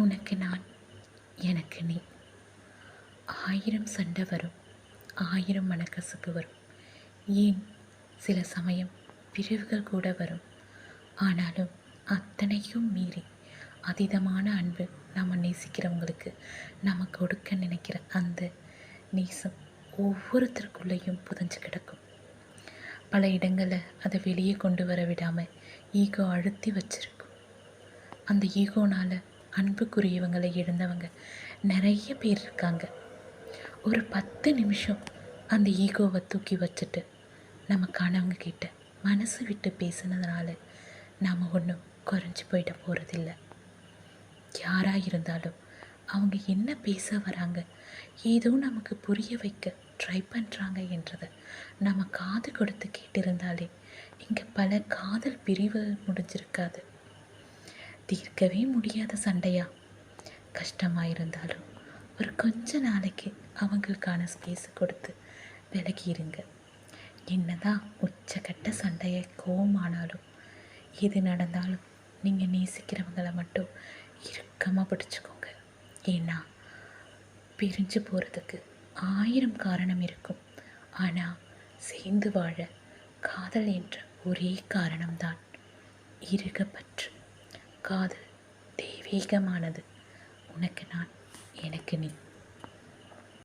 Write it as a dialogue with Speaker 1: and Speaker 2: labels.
Speaker 1: உனக்கு நான், எனக்கு நீ. 1000 சண்டை வரும், 1000 மனக்கசப்பு வரும், ஏன் சில சமயம் பிரிவுகள் கூட வரும். ஆனாலும் அத்தனையும் மீறி அதீதமான அன்பு நம்ம நேசிக்கிறவங்களுக்கு நம்ம கொடுக்க நினைக்கிற அந்த நேசம் ஒவ்வொருத்தருக்குள்ளேயும் புதைஞ்சு கிடக்கும். பல இடங்களில் அதை வெளியே கொண்டு வர விடாமல் ஈகோ அழுத்தி வச்சிருக்கும். அந்த ஈகோனால் அன்புக்குரியவங்களை இழந்தவங்க நிறைய பேர் இருக்காங்க. ஒரு 10 நிமிஷம் அந்த ஈகோவை தூக்கி வச்சுட்டு நமக்கானவங்க கிட்ட மனசு விட்டு பேசுனதுனால நாம் ஒன்றும் குறைஞ்சி போயிட போகிறதில்ல. யாராக இருந்தாலும் அவங்க என்ன பேச வராங்க, ஏதோ நமக்கு புரிய வைக்க ட்ரை பண்ணுறாங்க என்றதை நம்ம காது கொடுத்து கேட்டிருந்தாலே இங்கே பல காதல் பிரிவு முடிஞ்சிருக்காது. தீர்க்கவே முடியாத சண்டையா கஷ்டமாக இருந்தாலும் ஒரு கொஞ்ச நாளைக்கு அவங்களுக்கான ஸ்பேஸ் கொடுத்து விலகிருங்க. என்னதான் உச்சக்கட்ட சண்டையை கோவமானாலும் எது நடந்தாலும் நீங்கள் நேசிக்கிறவங்களை மட்டும் இறுக்கமாக பிடிச்சிக்கோங்க. ஏன்னா பிரிஞ்சு போகிறதுக்கு 1000 காரணம் இருக்கும். ஆனால் சேர்ந்து வாழ காதல் என்ற ஒரே காரணம்தான் இறுகப்பற்று. காதல் தெய்வீகமானது. உனக்கு நான், எனக்கு நீ.